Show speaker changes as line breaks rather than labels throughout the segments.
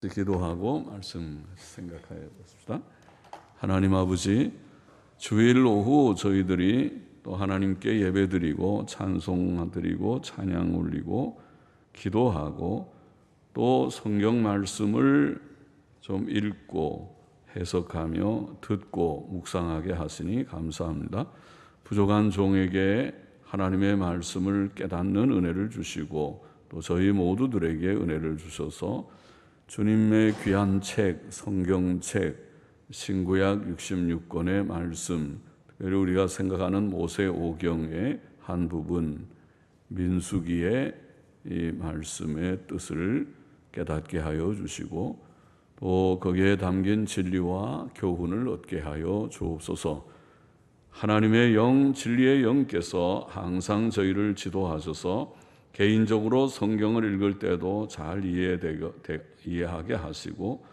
기도하고 말씀 생각하여 보십시다. 하나님 아버지, 주일 오후 저희들이 또 하나님께 예배드리고 찬송드리고 찬양 올리고 기도하고 또 성경 말씀을 좀 읽고 해석하며 듣고 묵상하게 하시니 감사합니다. 부족한 종에게 하나님의 말씀을 깨닫는 은혜를 주시고 또 저희 모두들에게 은혜를 주셔서 주님의 귀한 책, 성경책, 신구약 66권의 말씀, 특별히 우리가 생각하는 모세오경의 한 부분, 민수기의 이 말씀의 뜻을 깨닫게 하여 주시고 또 거기에 담긴 진리와 교훈을 얻게 하여 주옵소서. 하나님의 영, 진리의 영께서 항상 저희를 지도하셔서 개인적으로 성경을 읽을 때도 잘 이해하게 하시고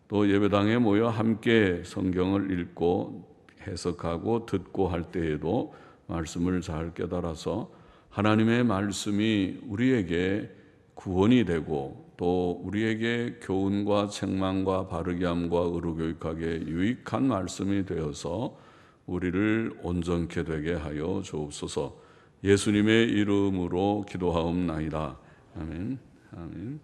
또 예배당에 모여 함께 성경을 읽고 해석하고 듣고 할 때에도 말씀을 잘 깨달아서 하나님의 말씀이 우리에게 구원이 되고 또 우리에게 교훈과 책망과 바르게 함과 의로 교육하게 유익한 말씀이 되어서 우리를 온전케 되게 하여 주옵소서. 예수님의 이름으로 기도하옵나이다. 아멘. 아멘.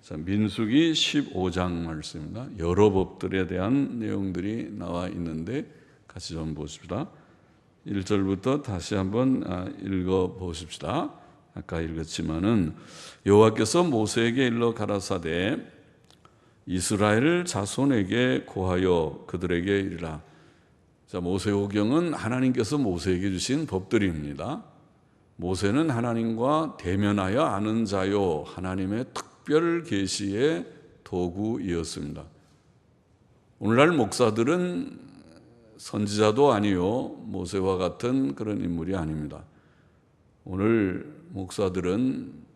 자, 민수기 15장 말씀입니다. 여러 법들에 대한 내용들이 나와 있는데 같이 좀 보십시다. 1절부터 다시 한번 읽어 보십시다. 아까 읽었지만은 여호와께서 모세에게 일러 가라사대 이스라엘 자손에게 고하여 그들에게 이르라. 자, 모세오경은 하나님께서 모세에게 주신 법들입니다. 모세는 하나님과 대면하여 아는 자요, 하나님의 특별 계시의 도구이었습니다. 오늘날 목사들은 선지자도 아니요, 모세와 같은 그런 인물이 아닙니다. 오늘 목사들은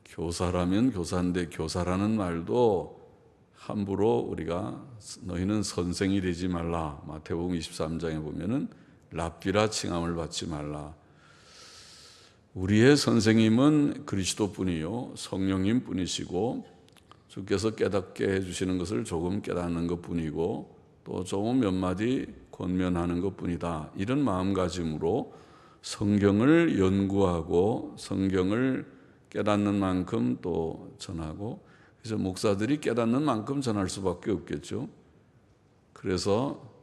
교사라면 교사인데 교사라는 말도 함부로 우리가 너희는 선생이 되지 말라. 마태복음 23장에 보면은 랍비라 칭함을 받지 말라. 우리의 선생님은 그리스도뿐이요 성령님 뿐이시고 주께서 깨닫게 해주시는 것을 조금 깨닫는 것뿐이고 또 조금 몇 마디 권면하는 것뿐이다. 이런 마음가짐으로 성경을 연구하고 성경을 깨닫는 만큼 또 전하고 그래서 목사들이 깨닫는 만큼 전할 수밖에 없겠죠. 그래서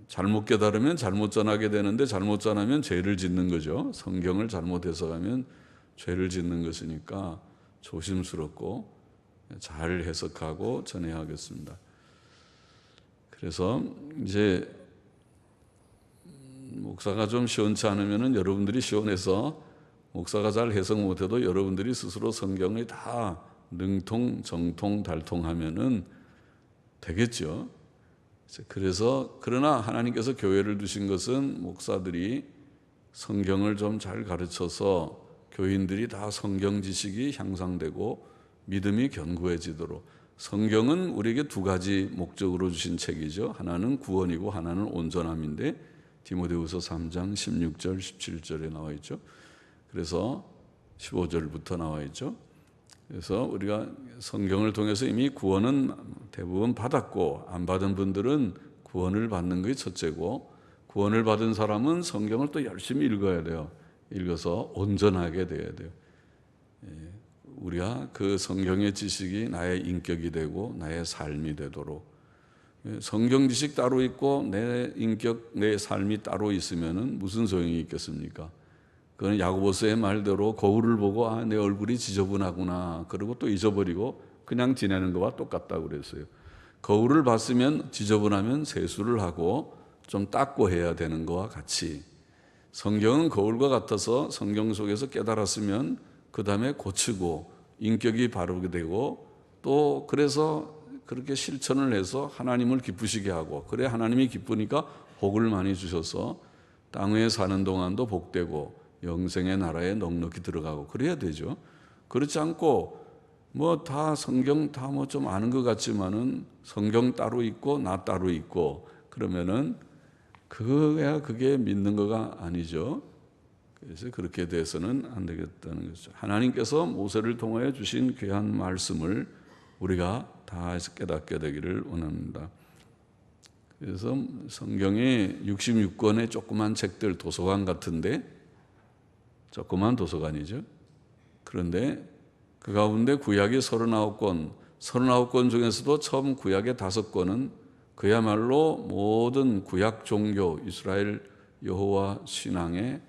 잘못 깨달으면 잘못 전하게 되는데 잘못 전하면 죄를 짓는 거죠. 성경을 잘못 해석하면 죄를 짓는 것이니까 조심스럽고 잘 해석하고 전해야 하겠습니다. 그래서 이제 목사가 좀 시원치 않으면 여러분들이 시원해서 목사가 잘 해석 못해도 여러분들이 스스로 성경을 다 능통, 정통, 달통하면은 되겠죠. 그래서 그러나 하나님께서 교회를 두신 것은 목사들이 성경을 좀 잘 가르쳐서 교인들이 다 성경 지식이 향상되고 믿음이 견고해지도록. 성경은 우리에게 두 가지 목적으로 주신 책이죠. 하나는 구원이고 하나는 온전함인데 디모데후서 3장 16절 17절에 나와 있죠. 그래서 15절부터 나와 있죠. 그래서 우리가 성경을 통해서 이미 구원은 대부분 받았고 안 받은 분들은 구원을 받는 것이 첫째고 구원을 받은 사람은 성경을 또 열심히 읽어야 돼요. 읽어서 온전하게 돼야 돼요. 우리가 그 성경의 지식이 나의 인격이 되고 나의 삶이 되도록. 성경 지식 따로 있고 내 인격, 내 삶이 따로 있으면은 무슨 소용이 있겠습니까? 그건 야고보서의 말대로 거울을 보고 내 얼굴이 지저분하구나 그러고 또 잊어버리고 그냥 지내는 것과 똑같다고 그랬어요. 거울을 봤으면 지저분하면 세수를 하고 좀 닦고 해야 되는 것과 같이 성경은 거울과 같아서 성경 속에서 깨달았으면 그 다음에 고치고 인격이 바르게 되고 또 그래서 그렇게 실천을 해서 하나님을 기쁘시게 하고 그래 하나님이 기쁘니까 복을 많이 주셔서 땅 위에 사는 동안도 복되고 영생의 나라에 넉넉히 들어가고 그래야 되죠. 그렇지 않고 뭐 다 성경 다 뭐 좀 아는 것 같지만은 성경 따로 있고 나 따로 있고 그러면은 그게 믿는 거가 아니죠. 그래서 그렇게 돼서는 안 되겠다는 것이죠. 하나님께서 모세를 통하여 주신 귀한 말씀을 우리가 다 깨닫게 되기를 원합니다. 그래서 성경에 66권의 조그만 책들, 도서관 같은데, 조그만 도서관이죠. 그런데 그 가운데 구약이 39권, 39권 중에서도 처음 구약의 5권은 그야말로 모든 구약 종교, 이스라엘 여호와 신앙의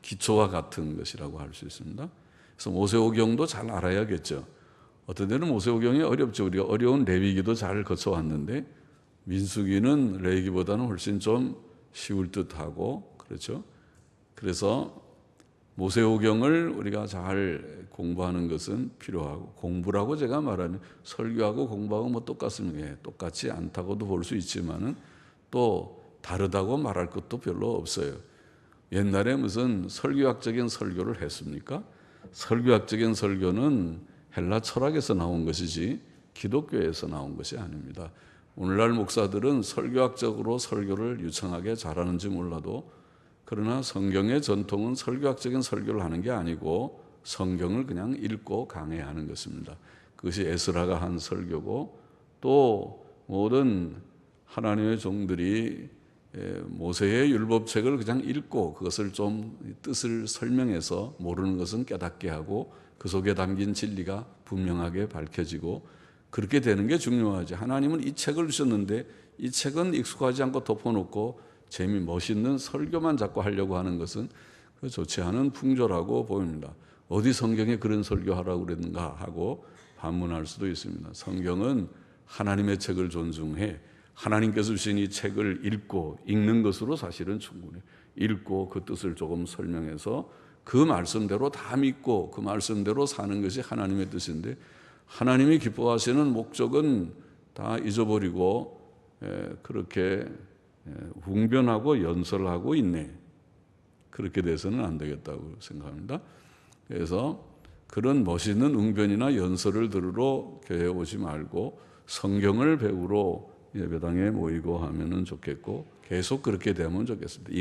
기초와 같은 것이라고 할 수 있습니다. 그래서 모세오경도 잘 알아야겠죠. 어떤 데는 모세오경이 어렵죠. 우리가 어려운 레위기도 잘 거쳐왔는데 민수기는 레위기보다는 훨씬 좀 쉬울 듯하고 그렇죠. 그래서 모세오경을 우리가 잘 공부하는 것은 필요하고, 공부라고 제가 말하는 설교하고 공부하고 뭐 똑같습니다. 예, 똑같지 않다고도 볼 수 있지만은 또 다르다고 말할 것도 별로 없어요. 옛날에 무슨 설교학적인 설교를 했습니까? 설교학적인 설교는 헬라 철학에서 나온 것이지 기독교에서 나온 것이 아닙니다. 오늘날 목사들은 설교학적으로 설교를 유창하게 잘하는지 몰라도, 그러나 성경의 전통은 설교학적인 설교를 하는 게 아니고 성경을 그냥 읽고 강해하는 것입니다. 그것이 에스라가 한 설교고, 또 모든 하나님의 종들이 모세의 율법책을 그냥 읽고 그것을 좀 뜻을 설명해서 모르는 것은 깨닫게 하고 그 속에 담긴 진리가 분명하게 밝혀지고 그렇게 되는 게 중요하지. 하나님은 이 책을 주셨는데 이 책은 익숙하지 않고 덮어놓고 멋있는 설교만 자꾸 하려고 하는 것은 좋지 않은 풍조라고 보입니다. 어디 성경에 그런 설교하라고 그랬는가 하고 반문할 수도 있습니다. 성경은 하나님의 책을 존중해 하나님께서 주신 이 책을 읽는 것으로 사실은 충분해. 읽고 그 뜻을 조금 설명해서 그 말씀대로 다 믿고 그 말씀대로 사는 것이 하나님의 뜻인데, 하나님이 기뻐하시는 목적은 다 잊어버리고 그렇게 웅변하고 연설하고 있네. 그렇게 돼서는 안 되겠다고 생각합니다. 그래서 그런 멋있는 웅변이나 연설을 들으러 교회에 오지 말고 성경을 배우러 예배당에 모이고 하면은 좋겠고, 계속 그렇게 되면 좋겠습니다.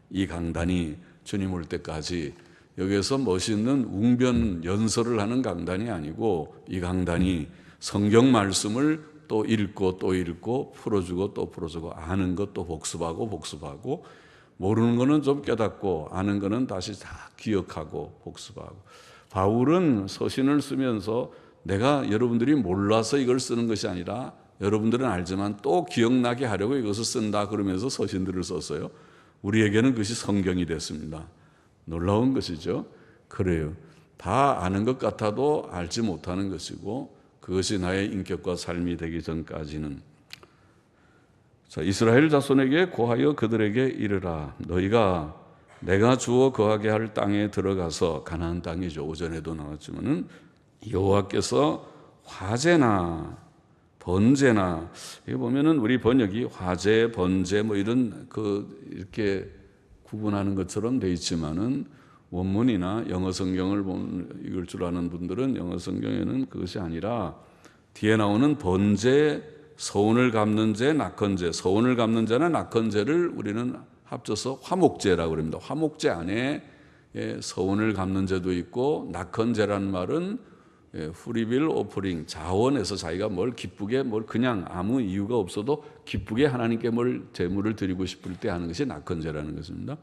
이 강단이 주님 올 때까지 여기에서 멋있는 웅변 연설을 하는 강단이 아니고, 이 강단이 성경 말씀을 또 읽고 또 읽고 풀어주고 또 풀어주고, 아는 것도 복습하고 모르는 거는 좀 깨닫고 아는 거는 다시 다 기억하고 복습하고. 바울은 서신을 쓰면서 내가 여러분들이 몰라서 이걸 쓰는 것이 아니라 여러분들은 알지만 또 기억나게 하려고 이것을 쓴다 그러면서 서신들을 썼어요. 우리에게는 그것이 성경이 됐습니다. 놀라운 것이죠. 그래요. 다 아는 것 같아도 알지 못하는 것이고, 그것이 나의 인격과 삶이 되기 전까지는. 자, 이스라엘 자손에게 고하여 그들에게 이르라. 너희가 내가 주어 거하게 할 땅에 들어가서, 가나안 땅이죠. 오전에도 나왔지만은 여호와께서 화재나 번제나, 여기 보면은 우리 번역이 화재, 번제 뭐 이런 이렇게 구분하는 것처럼 돼 있지만은 원문이나 영어 성경을 읽을 줄 아는 분들은 영어 성경에는 그것이 아니라 뒤에 나오는 번제, 서운을 갚는 제, 낙헌제, 서운을 갚는 제나 낙헌제를 우리는 합쳐서 화목제라고 그럽니다. 화목제 안에 서운을 갚는 제도 있고, 낙헌제라는 말은 후리빌 오프링, 자원해서 자기가 뭘 기쁘게 그냥 아무 이유가 없어도 기쁘게 하나님께 제물을 드리고 싶을 때 하는 것이 낙헌제라는 것입니다.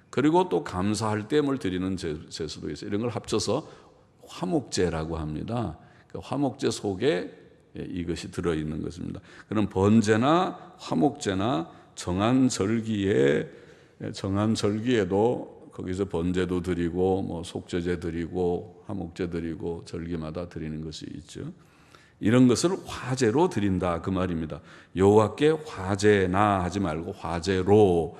그리고 또 감사할 때 드리는 제수도 있어요. 이런 걸 합쳐서 화목제라고 합니다. 화목제 속에 이것이 들어있는 것입니다. 그럼 번제나 화목제나 정한 절기에도 거기서 번제도 드리고 속죄제 드리고 화목제 드리고 절기마다 드리는 것이 있죠. 이런 것을 화제로 드린다 그 말입니다. 여호와께 화제나 하지 말고 화제로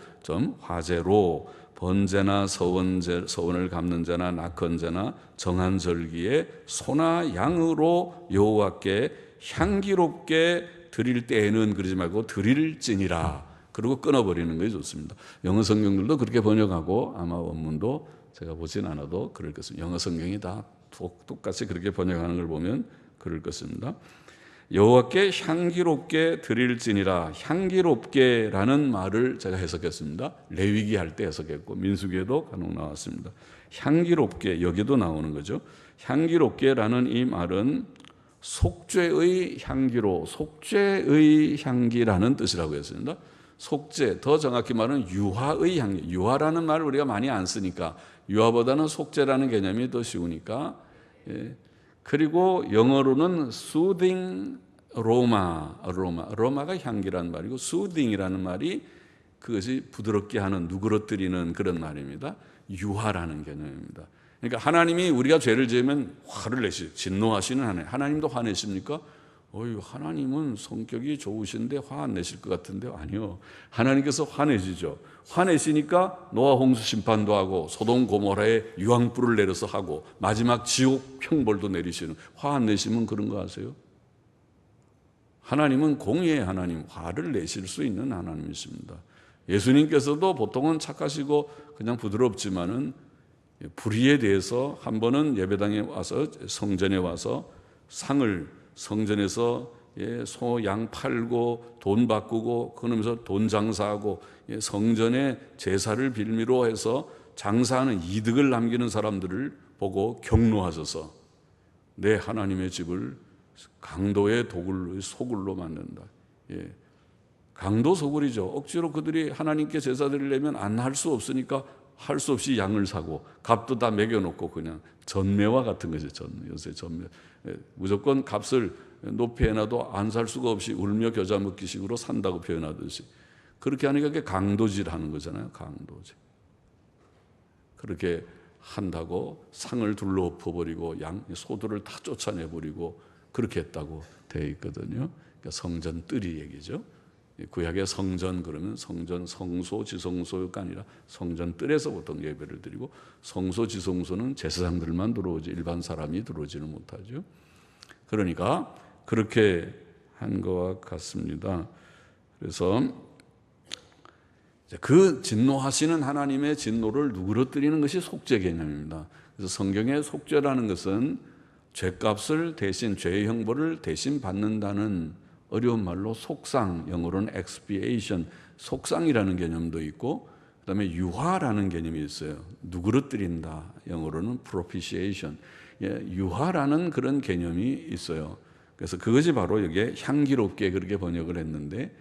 번제나 서원을 갚는 자나 낙헌제나 정한 절기에 소나 양으로 여호와께 향기롭게 드릴 때에는 그러지 말고 드릴지니라. 그리고 끊어버리는 것이 좋습니다. 영어 성경들도 그렇게 번역하고, 아마 원문도 제가 보진 않아도 그럴 것입니다. 영어 성경이 다 똑같이 그렇게 번역하는 걸 보면 그럴 것입니다. 여호와께 향기롭게 드릴지니라. 향기롭게라는 말을 제가 해석했습니다. 레위기 할 때 해석했고 민수기에도 간혹 나왔습니다. 향기롭게, 여기도 나오는 거죠. 향기롭게라는 이 말은 속죄의 향기로, 속죄의 향기라는 뜻이라고 했습니다. 속죄, 더 정확히 말하면 유화의 향기. 유화라는 말을 우리가 많이 안 쓰니까 유화보다는 속죄라는 개념이 더 쉬우니까. 그리고 영어로는 soothing 로마가 향기라는 말이고 soothing이라는 말이 그것이 부드럽게 하는, 누그러뜨리는 그런 말입니다. 유화라는 개념입니다. 그러니까 하나님이 우리가 죄를 지으면 화를 내시, 진노하시는 하나님도 화내십니까? 하나님은 성격이 좋으신데 화 안 내실 것 같은데 아니요. 하나님께서 화내시죠. 화내시니까 노아 홍수 심판도 하고 소돔 고모라에 유황불을 내려서 하고 마지막 지옥 형벌도 내리시는, 화 안 내시면 그런 거 아세요? 하나님은 공의의 하나님, 화를 내실 수 있는 하나님이십니다. 예수님께서도 보통은 착하시고 그냥 부드럽지만은 불의에 대해서 한 번은 예배당에 와서, 성전에 와서 상을 성전에서 소, 양 팔고 돈 바꾸고 그러면서 돈 장사하고 성전에 제사를 빌미로 해서 장사하는 이득을 남기는 사람들을 보고 경노하셔서 내 하나님의 집을 강도의 소굴로 만든다. 강도 소굴이죠. 억지로 그들이 하나님께 제사 드리려면 안 할 수 없으니까 할 수 없이 양을 사고 값도 다 매겨놓고 그냥 전매와 같은 거죠. 요새 전매. 무조건 값을 높이 해놔도 안 살 수가 없이 울며 겨자 먹기식으로 산다고 표현하듯이 그렇게 하니까 그게 강도질 하는 거잖아요. 강도질. 그렇게 한다고 상을 둘러 엎어버리고 소들을 다 쫓아내버리고 그렇게 했다고 되어 있거든요. 그러니까 성전 뜰이 얘기죠. 구약의 성전 그러면 성전 성소 지성소가 아니라 성전 뜰에서 보통 예배를 드리고 성소 지성소는 제사장들만 들어오지 일반 사람이 들어오지는 못하죠. 그러니까 그렇게 한 것과 같습니다. 그래서 그 진노하시는 하나님의 진노를 누그러뜨리는 것이 속죄 개념입니다. 그래서 성경의 속죄라는 것은 죄값을 대신, 죄의 형벌을 대신 받는다는 어려운 말로 속상, 영어로는 expiation, 속상이라는 개념도 있고 그다음에 유화라는 개념이 있어요. 누그러뜨린다, 영어로는 propitiation, 유화라는 그런 개념이 있어요. 그래서 그것이 바로 여기에 향기롭게 그렇게 번역을 했는데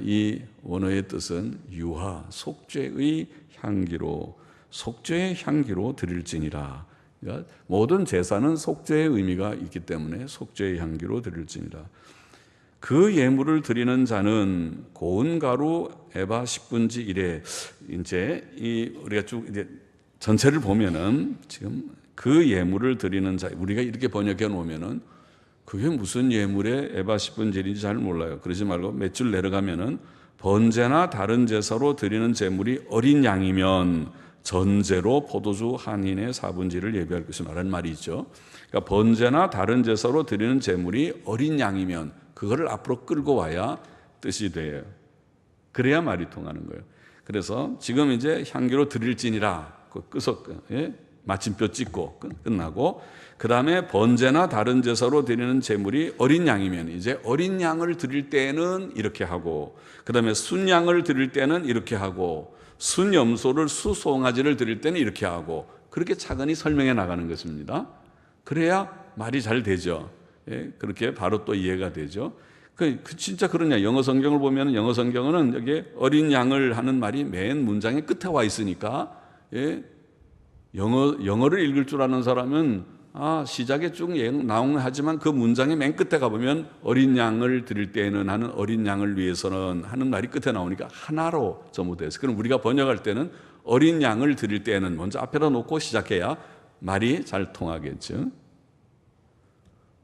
이 원어의 뜻은 유화, 속죄의 향기로, 속죄의 향기로 드릴지니라. 그러니까 모든 제사는 속죄의 의미가 있기 때문에 속죄의 향기로 드릴지니라. 그 예물을 드리는 자는 고운 가루 에바 10분지 1에 이제 우리가 쭉 이제 전체를 보면은 지금 그 예물을 드리는 자, 우리가 이렇게 번역해 놓으면은 그게 무슨 예물의 에바 10분지 1인지 잘 몰라요. 그러지 말고 몇 줄 내려가면은 번제나 다른 제사로 드리는 제물이 어린 양이면 전제로 포도주 한 흰의 4분지 1을 예비할 것이 말하는 말이 있죠. 그러니까 번제나 다른 제사로 드리는 제물이 어린 양이면 그거를 앞으로 끌고 와야 뜻이 돼요. 그래야 말이 통하는 거예요. 그래서 지금 이제 향기로 드릴지니라 마침표 찍고 끝나고 그 다음에 번제나 다른 제사로 드리는 제물이 어린 양이면 이제 어린 양을 드릴 때는 이렇게 하고 그 다음에 순양을 드릴 때는 이렇게 하고 순염소를 수송아지를 드릴 때는 이렇게 하고 그렇게 차근히 설명해 나가는 것입니다. 그래야 말이 잘 되죠. 그렇게 바로 또 이해가 되죠. 진짜 그러냐. 영어 성경을 보면 영어 성경은 여기 어린 양을 하는 말이 맨 문장의 끝에 와 있으니까 영어를 읽을 줄 아는 사람은 시작에 쭉 나오긴 하지만 그 문장의 맨 끝에 가보면 어린 양을 드릴 때에는 하는 어린 양을 위해서는 하는 말이 끝에 나오니까 하나로 전부되어 있어요. 그럼 우리가 번역할 때는 어린 양을 드릴 때에는 먼저 앞에다 놓고 시작해야 말이 잘 통하겠죠.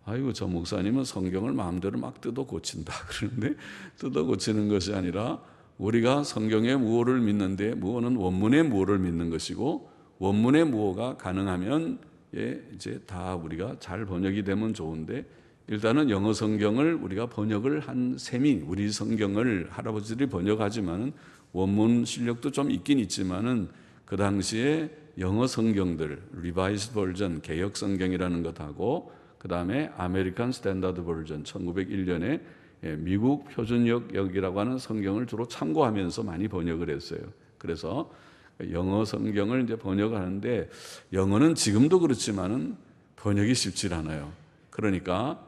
아이고 저 목사님은 성경을 마음대로 막 뜯어 고친다 그러는데 뜯어 고치는 것이 아니라 우리가 성경의 무어를 믿는데 무어는 원문의 무어를 믿는 것이고 원문의 무어가 가능하면 이제 다 우리가 잘 번역이 되면 좋은데 일단은 영어 성경을 우리가 번역을 한 셈이 우리 성경을 할아버지들이 번역하지만은 원문 실력도 좀 있긴 있지만은 그 당시에 영어 성경들 리바이스 버전 개역 성경이라는 것하고 그 다음에 아메리칸 스탠다드 버전 1901년에 미국 표준역이라고 하는 성경을 주로 참고하면서 많이 번역을 했어요. 그래서 영어 성경을 이제 번역하는데 영어는 지금도 그렇지만은 번역이 쉽지 않아요. 그러니까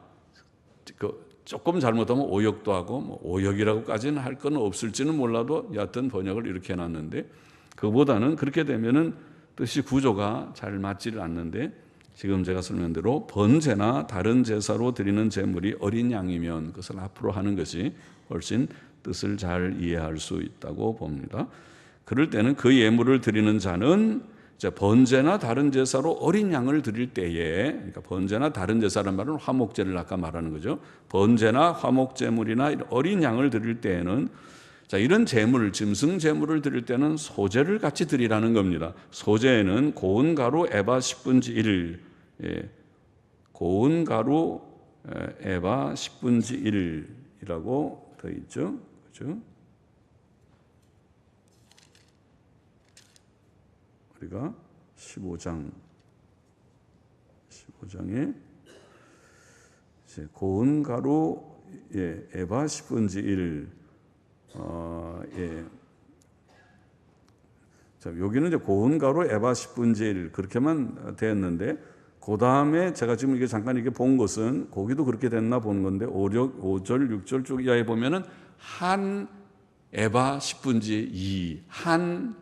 조금 잘못하면 오역도 하고 뭐 오역이라고까지는 할 건 없을지는 몰라도 여하튼 번역을 이렇게 해놨는데 그보다는 그렇게 되면은 뜻이 구조가 잘 맞지를 않는데 지금 제가 설명한 대로 번제나 다른 제사로 드리는 제물이 어린 양이면 그것을 앞으로 하는 것이 훨씬 뜻을 잘 이해할 수 있다고 봅니다. 그럴 때는 그 예물을 드리는 자는 번제나 다른 제사로 어린 양을 드릴 때에, 그러니까 번제나 다른 제사라는 말은 화목제를 아까 말하는 거죠. 번제나 화목제물이나 어린 양을 드릴 때에는 이런 제물, 짐승 제물을 드릴 때는 소제를 같이 드리라는 겁니다. 소제에는 고운 가루 에바 10분지 1, 고운 가루 에바 10분지 1이라고 되어 있죠. 그렇죠? 우리가 15장에 고운 가루 에바 10분지 1 자, 여기는 이제 고운 가루 에바 10분지 1 그렇게만 되었는데 그 다음에 제가 지금 이게 잠깐 이렇게 본 것은 거기도 그렇게 됐나 보는 건데 5절 6절 쪽 이하에 보면은 한 에바 10분지 2 한이라는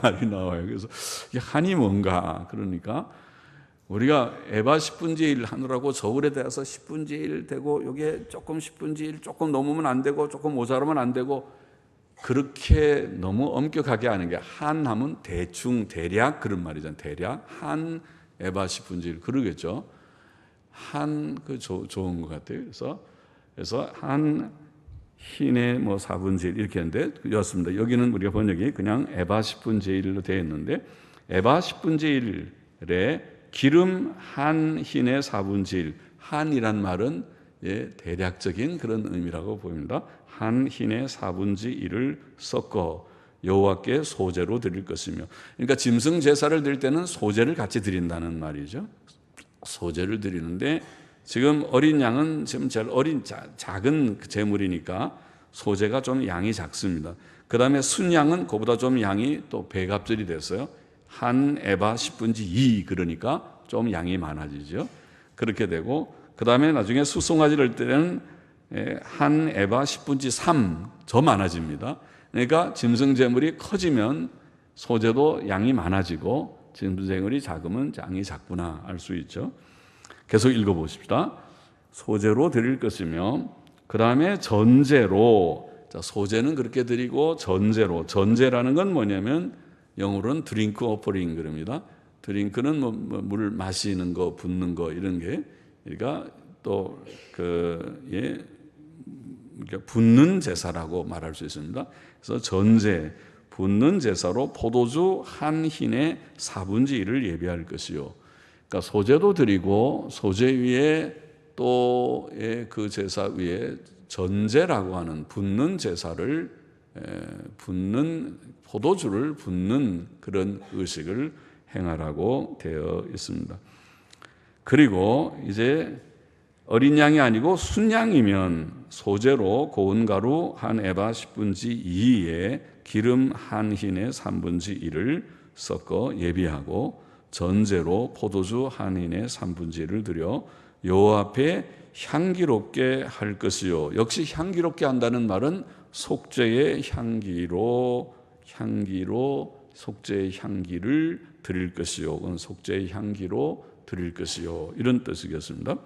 말이 나와요. 그래서 이 한이 뭔가 그러니까 우리가 에바 10분지 1 하느라고 저울에 대해서 10분지 1 되고 여기에 조금 10분지 1 조금 넘으면 안 되고 조금 모자라면 안 되고 그렇게 너무 엄격하게 하는 게 한 하면 대충 대략 그런 말이잖아요. 대략 한 에바 10분지 1 그러겠죠. 한 그 좋은 것 같아요. 그래서 한 흰의 뭐 4분지 1 이렇게 했는데 였습니다. 여기는 우리가 번역이 그냥 에바 10분지 1로 되어 있는데 에바 10분지 1에 기름 한 흰의 4분지 1 한이란 말은 대략적인 그런 의미라고 보입니다. 한 흰의 4분지 1을 섞어 여호와께 소제로 드릴 것이며 그러니까 짐승 제사를 드릴 때는 소제를 같이 드린다는 말이죠. 소제를 드리는데 지금 어린 양은 지금 제일 어린 작은 제물이니까 소제가 좀 양이 작습니다. 그 다음에 순양은 그보다 좀 양이 또 배갑절이 됐어요. 한 에바 10분지 2 그러니까 좀 양이 많아지죠. 그렇게 되고 그 다음에 나중에 수송아지를 할 때는 한 에바 10분지 3 더 많아집니다. 그러니까 짐승 제물이 커지면 소제도 양이 많아지고 짐승 제물이 작으면 양이 작구나 알 수 있죠. 계속 읽어보십시다. 소제로 드릴 것이며 그 다음에 전제로 소제는 그렇게 드리고 전제라는 건 뭐냐면 영어로는 드링크 오퍼링 그럽니다. 드링크는 뭐 물 마시는 거 붓는 거 이런 게 그러니까 또 붓는 제사라고 말할 수 있습니다. 그래서 전제 붓는 제사로 포도주 한 흰의 4분지 1을 예비할 것이요. 그러니까 소제도 드리고 소제 위에 또 그 제사 위에 전제라고 하는 붓는 제사를 붓는 포도주를 붓는 그런 의식을 행하라고 되어 있습니다. 그리고 이제 어린 양이 아니고 순양이면 소제로 고운 가루 한 에바 10분지 2에 기름 한 흰의 3분지 1을 섞어 예비하고 전제로 포도주 한 흰의 3분지 1을 드려 여호와 앞에 향기롭게 할 것이요. 역시 향기롭게 한다는 말은 속죄의 향기로 속죄의 향기를 드릴 것이요. 속죄의 향기로 드릴 것이요. 이런 뜻이겠습니다.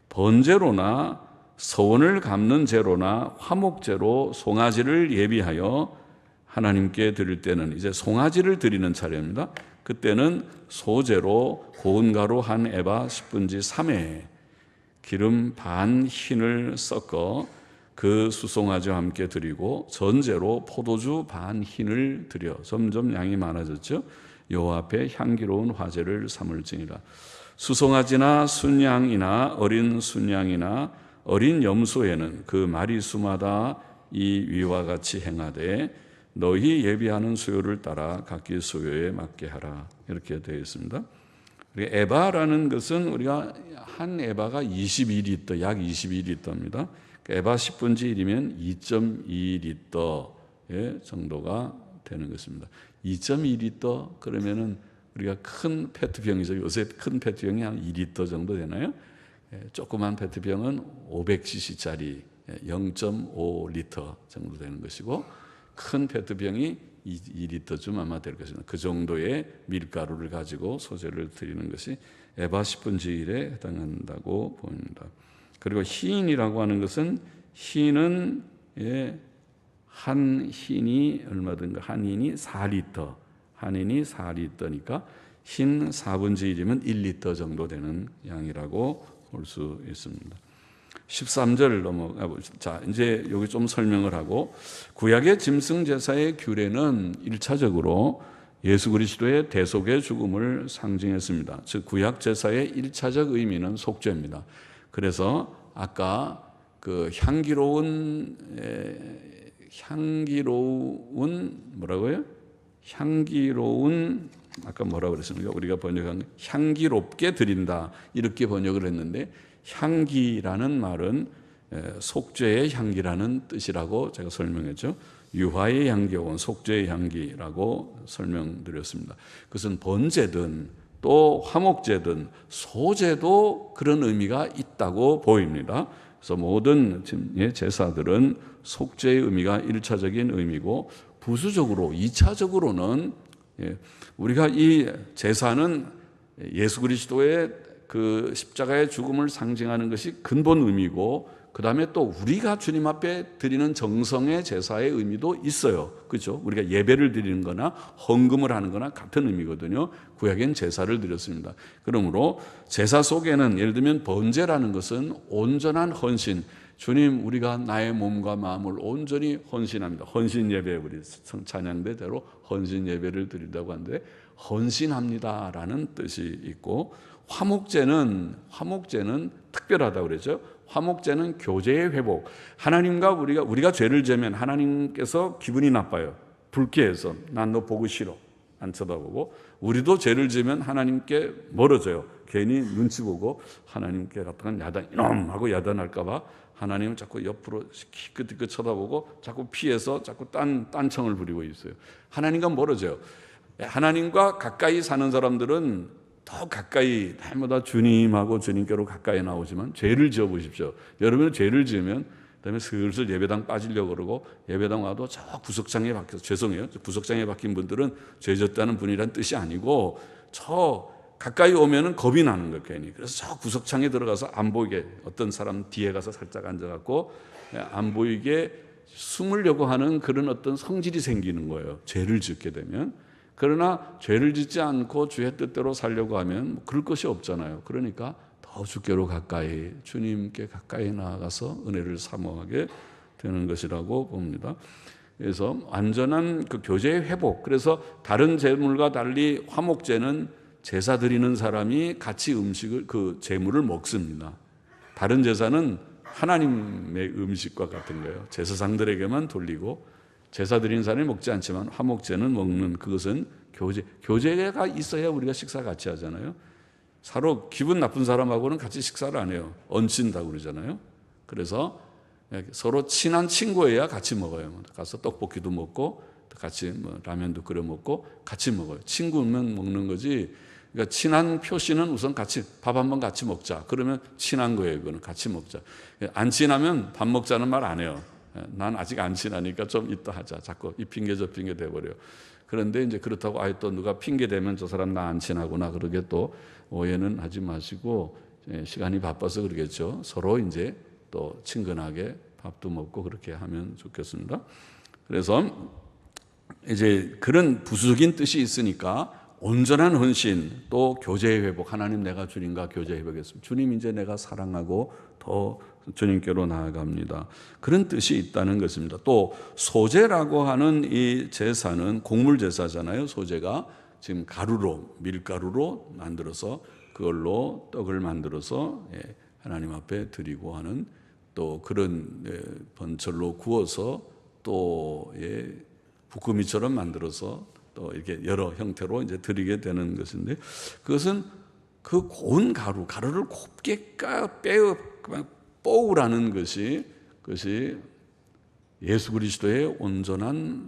번제로나 서원을 갚는 제로나 화목제로 송아지를 예비하여 하나님께 드릴 때는 이제 송아지를 드리는 차례입니다. 그때는 소제로 고운 가루 한 에바 10분지 3에 기름 반 흰을 섞어 그 수송아지와 함께 드리고 전제로 포도주 반 흰을 드려 점점 양이 많아졌죠. 여호와 앞에 향기로운 화제를 삼을지니라. 수송아지나 순양이나 어린 순양이나 어린 염소에는 그 마리수마다 이 위와 같이 행하되 너희 예비하는 수요를 따라 각기 수요에 맞게 하라. 이렇게 되어 있습니다. 에바라는 것은 우리가 한 에바가 22리터, 약 22리터입니다. 에바 10분의 1이면 2.2리터 정도가 되는 것입니다. 2.2리터 그러면은 우리가 큰 페트병이죠. 요새 큰 페트병이 한 2리터 정도 되나요? 조그만 페트병은 500cc짜리 0.5리터 정도 되는 것이고, 큰 페트병이 2리터쯤 아마 될 것입니다. 그 정도의 밀가루를 가지고 소재를 드리는 것이 에바 10분의 1에 해당한다고 봅니다. 그리고 흰이라고 하는 것은, 흰은 한 흰이 얼마든가, 한 흰이 4리터, 한 흰이 4리터니까 흰 4분의 1이면 1리터 정도 되는 양이라고 볼 수 있습니다. 13절 넘어가 보시죠. 자, 이제 여기 좀 설명을 하고, 구약의 짐승 제사의 규례는 1차적으로 예수 그리스도의 대속의 죽음을 상징했습니다. 즉 구약 제사의 1차적 의미는 속죄입니다. 그래서 아까 그 향기로운 뭐라고요? 향기로운, 아까 뭐라고 그랬습니까? 우리가 번역한 향기롭게 드린다 이렇게 번역을 했는데, 향기라는 말은 속죄의 향기라는 뜻이라고 제가 설명했죠. 유화의 향기 혹은 속죄의 향기라고 설명드렸습니다. 그것은 번제든 또 화목제든 소제도 그런 의미가 있다고 보입니다. 그래서 모든 제사들은 속죄의 의미가 1차적인 의미고, 부수적으로 2차적으로는 우리가 이 제사는 예수 그리스도의 그 십자가의 죽음을 상징하는 것이 근본 의미고, 그 다음에 또 우리가 주님 앞에 드리는 정성의 제사의 의미도 있어요. 그렇죠? 우리가 예배를 드리는 거나 헌금을 하는 거나 같은 의미거든요. 구약엔 제사를 드렸습니다. 그러므로 제사 속에는, 예를 들면 번제라는 것은 온전한 헌신, 주님 우리가 나의 몸과 마음을 온전히 헌신합니다. 헌신 예배, 우리 찬양대대로 헌신 예배를 드린다고 하는데, 헌신합니다라는 뜻이 있고, 화목제는 특별하다고 그러죠. 화목제는 교제의 회복. 하나님과 우리가 죄를 지으면 하나님께서 기분이 나빠요. 불쾌해서 난 너 보고 싫어, 안 쳐다보고, 우리도 죄를 지으면 하나님께 멀어져요. 괜히 눈치 보고 하나님께 갖다가 야단, 이놈 하고 야단할까 봐 하나님은 자꾸 옆으로 기껏 쳐다보고 자꾸 피해서 자꾸 딴청을 부리고 있어요. 하나님과 멀어져요. 하나님과 가까이 사는 사람들은 더 가까이, 날마다 주님하고 주님께로 가까이 나오지만, 죄를 지어 보십시오. 여러분 죄를 지으면 그다음에 슬슬 예배당 빠지려고 그러고, 예배당 와도 저 구석장에 박혀서, 죄송해요, 구석장에 박힌 분들은 죄 졌다는 분이란 뜻이 아니고, 저 가까이 오면은 겁이 나는 거예요, 괜히. 그래서 저 구석창에 들어가서 안 보이게, 어떤 사람 뒤에 가서 살짝 앉아갖고 안 보이게 숨으려고 하는 그런 어떤 성질이 생기는 거예요, 죄를 짓게 되면. 그러나 죄를 짓지 않고 주의 뜻대로 살려고 하면 그럴 것이 없잖아요. 그러니까 더 주께로 가까이, 주님께 가까이 나아가서 은혜를 사모하게 되는 것이라고 봅니다. 그래서 완전한 그 교제의 회복. 그래서 다른 제물과 달리 화목제는 제사 드리는 사람이 같이 음식을, 그 제물을 먹습니다. 다른 제사는 하나님의 음식과 같은 거예요. 제사장들에게만 돌리고, 제사 드리는 사람이 먹지 않지만 화목제는 먹는, 그것은 교제가 있어야 우리가 식사 같이 하잖아요. 서로 기분 나쁜 사람하고는 같이 식사를 안 해요. 얹힌다고 그러잖아요. 그래서 서로 친한 친구여야 같이 먹어요. 가서 떡볶이도 먹고 같이 라면도 끓여 먹고 같이 먹어요. 친구면 먹는 거지. 그러니까 친한 표시는 우선 같이 밥 한번 같이 먹자. 그러면 친한 거예요. 이거는 같이 먹자. 안 친하면 밥 먹자는 말 안 해요. 난 아직 안 친하니까 좀 이따 하자. 자꾸 이 핑계 저 핑계 돼버려요. 그런데 이제 그렇다고 아예 또 누가 핑계 대면 저 사람 나 안 친하구나 그러게 또 오해는 하지 마시고, 시간이 바빠서 그러겠죠. 서로 이제 또 친근하게 밥도 먹고 그렇게 하면 좋겠습니다. 그래서 이제 그런 부수적인 뜻이 있으니까 온전한 헌신, 또 교제의 회복, 하나님 내가 주님과 교제 회복했습니다. 주님 이제 내가 사랑하고 더 주님께로 나아갑니다. 그런 뜻이 있다는 것입니다. 또 소제라고 하는 이 제사는 곡물 제사잖아요. 소제가 지금 가루로, 밀가루로 만들어서 그걸로 떡을 만들어서 하나님 앞에 드리고 하는, 또 그런 번철로 구워서 또 부꾸미처럼 만들어서 또 이렇게 여러 형태로 이제 드리게 되는 것인데, 그것은 그 고운 가루를 곱게 뽀우라는 것이 예수 그리스도의 온전한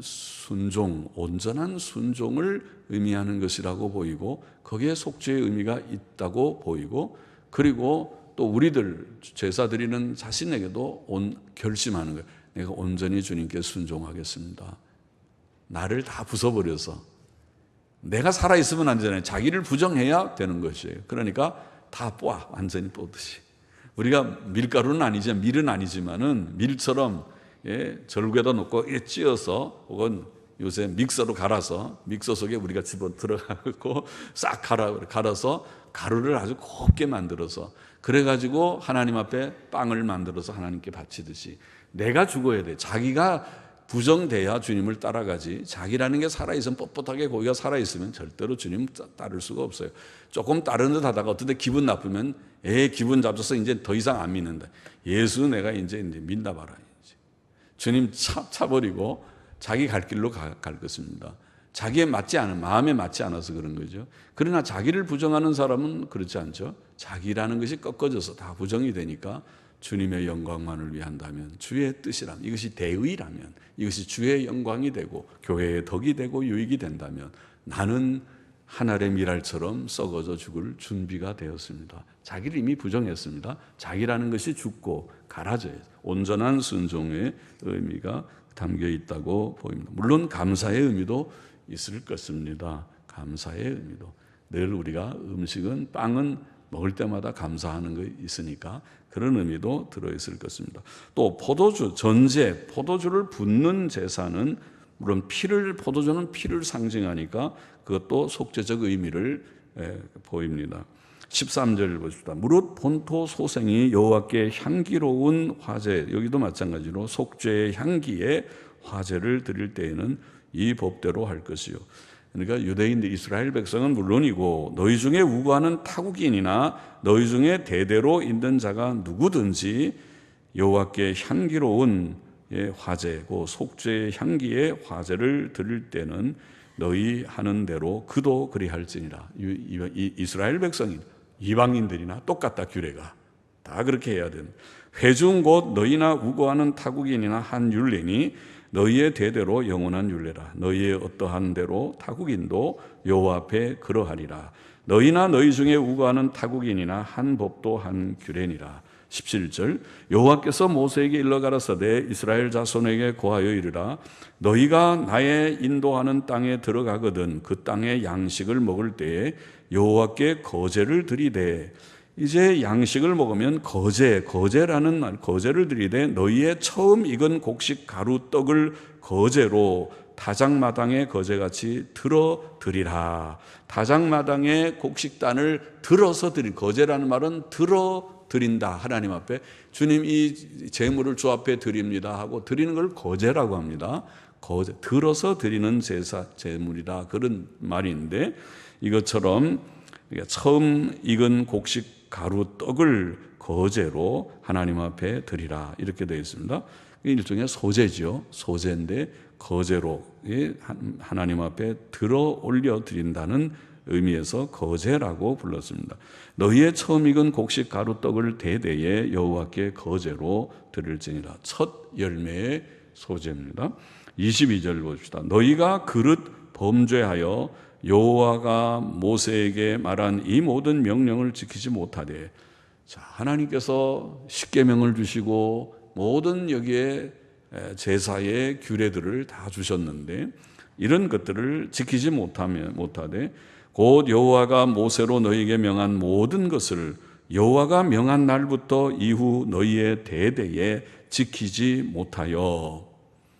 순종을 의미하는 것이라고 보이고, 거기에 속죄의 의미가 있다고 보이고, 그리고 또 우리들 제사 드리는 자신에게도 결심하는 거예요. 내가 온전히 주님께 순종하겠습니다. 나를 다 부숴버려서, 내가 살아있으면 안 되잖아요. 자기를 부정해야 되는 것이에요. 그러니까 다 완전히 뽀듯이. 우리가 밀가루는 아니지만, 밀은 아니지만은 밀처럼 절구에다 놓고 찧어서, 혹은 요새 믹서로 갈아서, 믹서 속에 우리가 집어 들어가고 싹 갈아서 가루를 아주 곱게 만들어서, 그래가지고 하나님 앞에 빵을 만들어서 하나님께 바치듯이 내가 죽어야 돼. 자기가 부정돼야 주님을 따라가지, 자기라는 게 살아있으면, 뻣뻣하게 고기가 살아있으면 절대로 주님 따를 수가 없어요. 조금 따르는 듯 하다가 어떤 때 기분 나쁘면 기분 잡숴서 이제 더 이상 안 믿는다. 예수 내가 이제 믿나 봐라. 주님 차버리고 자기 갈 길로 갈 것입니다. 자기에 맞지 않은, 마음에 맞지 않아서 그런 거죠. 그러나 자기를 부정하는 사람은 그렇지 않죠. 자기라는 것이 꺾어져서 다 부정이 되니까 주님의 영광만을 위한다면, 주의 뜻이라면, 이것이 대의라면, 이것이 주의 영광이 되고 교회의 덕이 되고 유익이 된다면, 나는 하늘의 미랄처럼 썩어져 죽을 준비가 되었습니다. 자기를 이미 부정했습니다. 자기라는 것이 죽고 갈아져요. 온전한 순종의 의미가 담겨 있다고 보입니다. 물론 감사의 의미도 있을 것입니다. 감사의 의미도. 늘 우리가 음식은, 빵은 먹을 때마다 감사하는 거 있으니까 그런 의미도 들어있을 것입니다. 또 포도주, 전제, 포도주를 붓는 제사는 물론 포도주는 피를 상징하니까 그것도 속죄적 의미를 보입니다. 13절 보십시다. 무릇 본토 소생이 여호와께 향기로운 화제, 여기도 마찬가지로 속죄의 향기에 화제를 드릴 때에는 이 법대로 할 것이요. 그러니까 유대인들, 이스라엘 백성은 물론이고 너희 중에 우고하는 타국인이나 너희 중에 대대로 있는 자가 누구든지 여호와께 향기로운 화제고 속죄의 향기에 화제를 드릴 때는 너희 하는 대로 그도 그리할지니라. 이스라엘 백성이, 이방인들이나 똑같다. 규례가 다 그렇게 해야 된다. 회중 곧 너희나 우고하는 타국인이나 한 율례니 너희의 대대로 영원한 율례라. 너희의 어떠한 대로 타국인도 여호와 앞에 그러하리라. 너희나 너희 중에 우고하는 타국인이나 한 법도 한 규례니라. 17절 여호와께서 모세에게 일러 가라사대 이스라엘 자손에게 고하여 이르라. 너희가 나의 인도하는 땅에 들어가거든 그 땅의 양식을 먹을 때에 여호와께 거제를 드리되, 이제 양식을 먹으면 거제라는 말, 거제를 드리되 너희의 처음 익은 곡식 가루 떡을 거제로 다장마당의 거제같이 들어 드리라. 다장마당의 곡식단을 들어서 드린, 거제라는 말은 들어 드린다. 하나님 앞에 주님 이 제물을 주 앞에 드립니다 하고 드리는 걸 거제라고 합니다. 거제, 들어서 드리는 제물이다, 그런 말인데, 이것처럼 처음 익은 곡식 가루 떡을 거제로 하나님 앞에 드리라, 이렇게 되어 있습니다. 일종의 소제죠. 소제인데 거제로 하나님 앞에 들어 올려 드린다는 의미에서 거제라고 불렀습니다. 너희의 처음 익은 곡식 가루떡을 대대에 여호와께 거제로 드릴지니라. 첫 열매의 소제입니다. 22절 봅시다. 너희가 그릇 범죄하여 여호와가 모세에게 말한 이 모든 명령을 지키지 못하되, 자, 하나님께서 십계명을 주시고 모든 여기에 제사의 규례들을 다 주셨는데 이런 것들을 지키지 못하되 곧 여호와가 모세로 너희에게 명한 모든 것을 여호와가 명한 날부터 이후 너희의 대대에 지키지 못하여,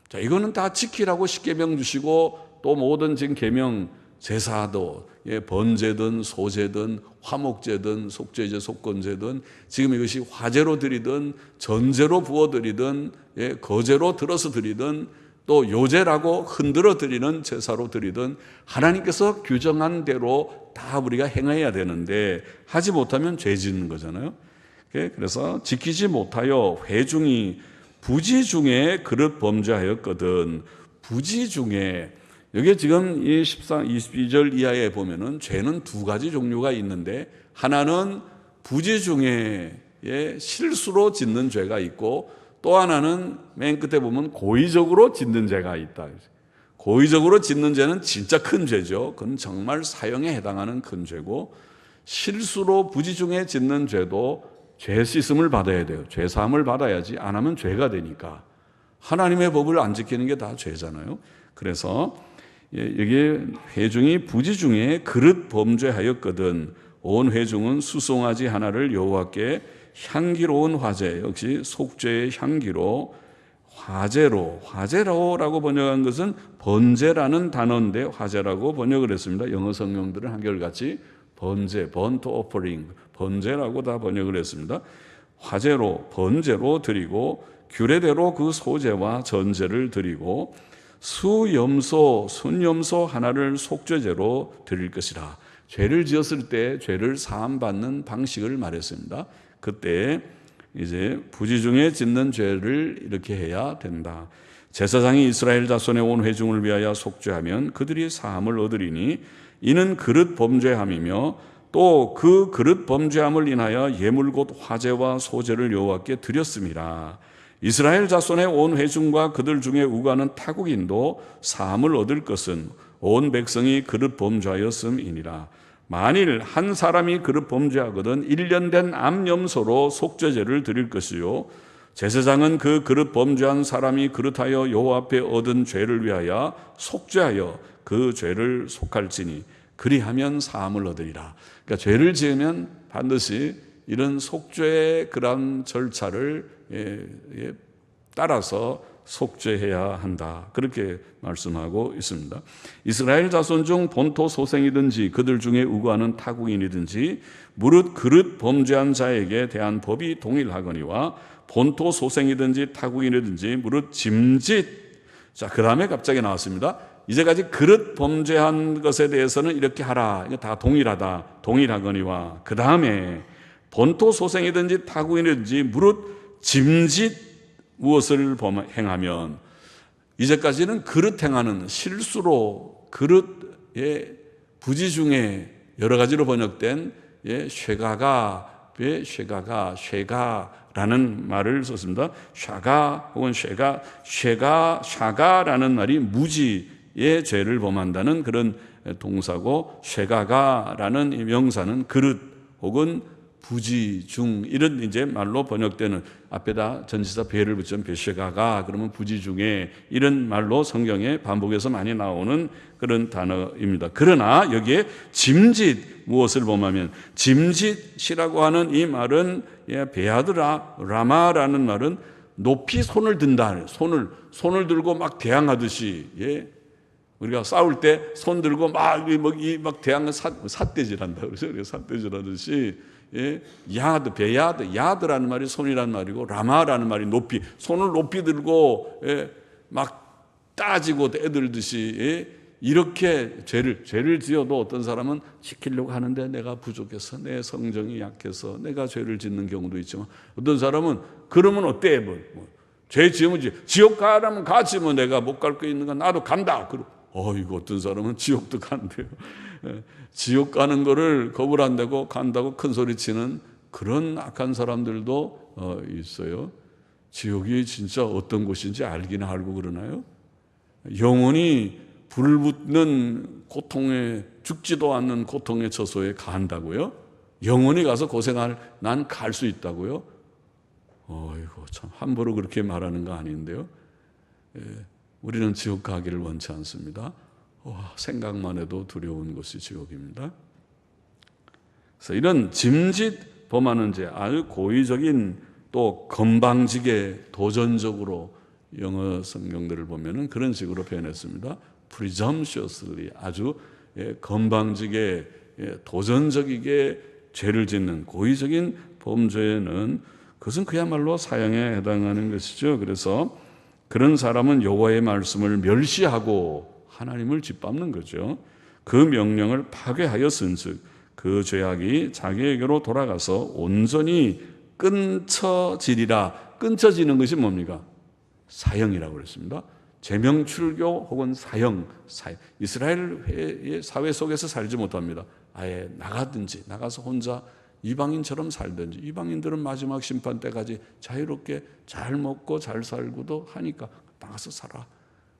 자, 이거는 다 지키라고 십계명 주시고 또 모든 지금 계명 제사도 번제든 소제든 화목제든 속죄제 속건제든 지금 이것이 화제로 드리든 전제로 부어드리든 거제로 들어서 드리든 또 요제라고 흔들어 드리는 제사로 드리든 하나님께서 규정한 대로 다 우리가 행해야 되는데 하지 못하면 죄 짓는 거잖아요. 그래서 지키지 못하여 회중이 부지 중에 그릇 범죄하였거든. 부지 중에 여기에 지금 이 22절 이하에 보면은 죄는 두 가지 종류가 있는데, 하나는 부지 중에 실수로 짓는 죄가 있고, 또 하나는 맨 끝에 보면 고의적으로 짓는 죄가 있다. 고의적으로 짓는 죄는 진짜 큰 죄죠. 그건 정말 사형에 해당하는 큰 죄고, 실수로 부지 중에 짓는 죄도 죄 씻음을 받아야 돼요. 죄 사함을 받아야지, 안 하면 죄가 되니까. 하나님의 법을 안 지키는 게 다 죄잖아요. 그래서 여기 회중이 부지 중에 그릇 범죄하였거든 온 회중은 수송아지 하나를 여호와께 향기로운 화제, 역시 속죄의 향기로 화제로라고 번역한 것은 번제라는 단어인데 화제라고 번역을 했습니다. 영어 성경들은 한결같이 burnt offering, 번제라고 다 번역을 했습니다. 화제로, 번제로 드리고 규례대로 그 소제와 전제를 드리고 순염소 하나를 속죄제로 드릴 것이라. 죄를 지었을 때 죄를 사함받는 방식을 말했습니다. 그때 이제 부지 중에 짓는 죄를 이렇게 해야 된다. 제사장이 이스라엘 자손의 온 회중을 위하여 속죄하면 그들이 사함을 얻으리니 이는 그릇 범죄함이며 또 그 그릇 범죄함을 인하여 예물 곧 화제와 소제를 여호와께 드렸음이라. 이스라엘 자손의 온 회중과 그들 중에 우가는 타국인도 사함을 얻을 것은 온 백성이 그릇 범죄하였음이니라. 만일 한 사람이 그릇 범죄하거든 1년 된 암염소로 속죄제를 드릴 것이요 제사장은 그 그릇 범죄한 사람이 그릇하여 여호와 앞에 얻은 죄를 위하여 속죄하여 그 죄를 속할지니 그리하면 사함을 얻으리라. 그러니까 죄를 지으면 반드시 이런 속죄의 그런 절차를 따라서 속죄해야 한다. 그렇게 말씀하고 있습니다. 이스라엘 자손 중 본토 소생이든지 그들 중에 우고하는 타국인이든지 무릇 그릇 범죄한 자에게 대한 법이 동일하거니와 본토 소생이든지 타국인이든지 무릇 짐짓. 자, 그 다음에 갑자기 나왔습니다. 이제까지 그릇 범죄한 것에 대해서는 이렇게 하라. 이거 다 동일하거니와 그 다음에 본토 소생이든지 타국인이든지 무릇 짐짓 무엇을 행하면, 이제까지는 그릇 행하는 실수로 그릇의 부지 중에 여러 가지로 번역된 쉐가라는 말을 썼습니다. 샤가 혹은 샤가라는 말이 무지의 죄를 범한다는 그런 동사고, 쉐가가라는 명사는 그릇 혹은 부지 중 이런 이제 말로 번역되는, 앞에다 전치사 배를 붙이면 베쉐가가 그러면 부지 중에 이런 말로 성경에 반복해서 많이 나오는 그런 단어입니다. 그러나 여기에 짐짓 무엇을 범하면, 짐짓이라고 하는 이 말은 베아드라 라마라는 말은 높이 손을 든다. 손을 들고 막 대항하듯이, 우리가 싸울 때 손 들고 막 대항 삿대질한다. 그래서 삿대질하듯이 야드라는 말이 손이라는 말이고 라마라는 말이 높이, 손을 높이 들고 막 따지고 애들듯이 이렇게 죄를 지어도 어떤 사람은 지키려고 하는데 내가 부족해서, 내 성정이 약해서 내가 죄를 짓는 경우도 있지만, 어떤 사람은 그러면 어때? 죄 지으면 지옥 가라면 가지, 내가 못 갈 거 있는가 나도 간다. 이거 어떤 사람은 지옥도 간대요. 지옥 가는 거를 겁을 안 내고 간다고 큰 소리 치는 그런 악한 사람들도 있어요. 지옥이 진짜 어떤 곳인지 알기는 알고 그러나요? 영원히 불붙는 고통에, 죽지도 않는 고통의 처소에 간다고요? 영원히 가서 고생할, 난 갈 수 있다고요? 이거 참 함부로 그렇게 말하는 거 아닌데요. 우리는 지옥 가기를 원치 않습니다. 생각만 해도 두려운 곳이 지옥입니다. 그래서 이런 짐짓 범하는 죄, 아주 고의적인, 또 건방지게 도전적으로 영어 성경들을 보면은 그런 식으로 표현했습니다. presumptuously, 아주 건방지게 도전적이게 죄를 짓는 고의적인 범죄는, 그것은 그야말로 사형에 해당하는 것이죠. 그래서 그런 사람은 여호와의 말씀을 멸시하고 하나님을 짓밟는 거죠. 그 명령을 파괴하였은즉 그 죄악이 자기에게로 돌아가서 온전히 끊쳐지리라. 끊쳐지는 것이 뭡니까? 사형이라고 그랬습니다. 제명출교 혹은 사형, 이스라엘 사회 속에서 살지 못합니다. 아예 나가서 혼자 이방인처럼 살든지, 이방인들은 마지막 심판 때까지 자유롭게 잘 먹고 잘 살고도 하니까 나가서 살아.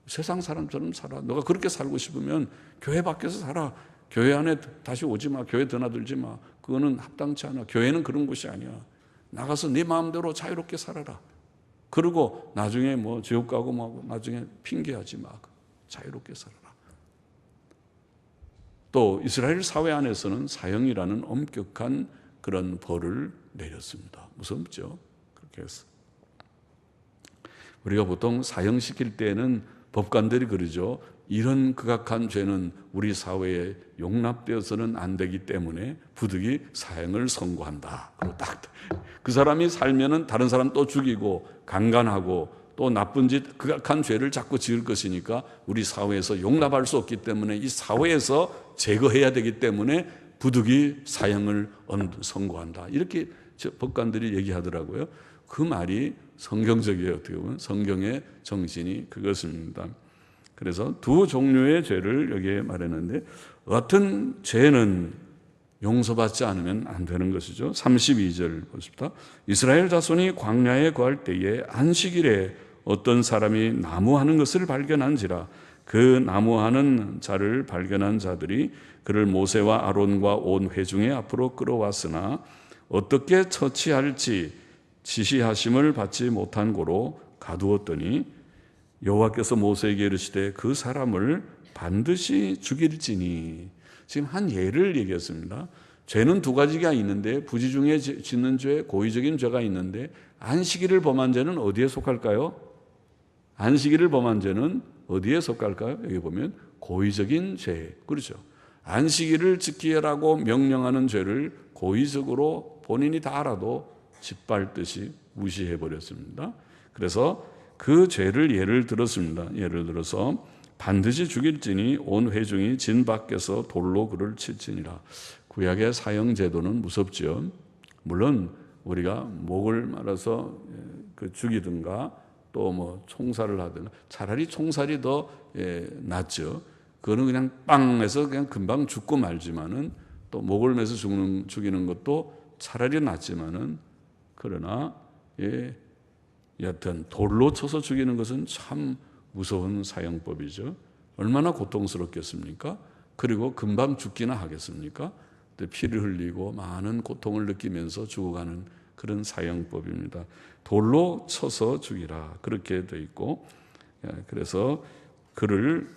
세상 사람처럼 살아. 너가 그렇게 살고 싶으면 교회 밖에서 살아. 교회 안에 다시 오지 마. 교회 드나들지 마. 그거는 합당치 않아. 교회는 그런 곳이 아니야. 나가서 네 마음대로 자유롭게 살아라. 그리고 나중에 뭐 지옥 가고 뭐 나중에 핑계하지 마. 자유롭게 살아라. 또 이스라엘 사회 안에서는 사형이라는 엄격한 그런 벌을 내렸습니다. 무섭죠? 그렇게 해서 우리가 보통 사형시킬 때는 법관들이 그러죠. 이런 극악한 죄는 우리 사회에 용납되어서는 안 되기 때문에 부득이 사형을 선고한다. 그리고 딱 그 사람이 살면은 다른 사람 또 죽이고 강간하고 또 나쁜 짓, 극악한 죄를 자꾸 지을 것이니까 우리 사회에서 용납할 수 없기 때문에 이 사회에서 제거해야 되기 때문에 부득이 사형을 선고한다. 이렇게 법관들이 얘기하더라고요. 그 말이 성경적이에요. 어떻게 보면 성경의 정신이 그것입니다. 그래서 두 종류의 죄를 여기에 말했는데 어떤 죄는 용서받지 않으면 안 되는 것이죠. 32절 보십시다. 이스라엘 자손이 광야에 거할 때에 안식일에 어떤 사람이 나무하는 것을 발견한지라 그 나무하는 자를 발견한 자들이 그를 모세와 아론과 온 회중의 앞으로 끌어왔으나 어떻게 처치할지 지시하심을 받지 못한 고로 가두었더니 여호와께서 모세에게 이르시되 그 사람을 반드시 죽일지니. 지금 한 예를 얘기했습니다. 죄는 두 가지가 있는데 부지 중에 짓는 죄, 고의적인 죄가 있는데 안식일을 범한 죄는 어디에 속할까요? 안식일을 범한 죄는 어디에 속할까요? 여기 보면 고의적인 죄. 그렇죠. 안식일을 지키라고 명령하는 죄를 고의적으로 본인이 다 알아도 짓밟듯이 무시해 버렸습니다. 그래서 그 죄를 예를 들었습니다. 예를 들어서 반드시 죽일지니 온 회중이 진 밖에서 돌로 그를 칠지니라. 구약의 사형 제도는 무섭죠. 물론 우리가 목을 말아서 죽이든가 또 뭐 총살을 하든가 차라리 총살이 더 낫죠. 그거는 그냥 빵 해서 그냥 금방 죽고 말지만은 또 목을 매서 죽이는 것도 차라리 낫지만은 그러나 여하튼 돌로 쳐서 죽이는 것은 참 무서운 사형법이죠. 얼마나 고통스럽겠습니까? 그리고 금방 죽기나 하겠습니까? 피를 흘리고 많은 고통을 느끼면서 죽어가는 그런 사형법입니다. 돌로 쳐서 죽이라 그렇게 돼 있고 그래서 그를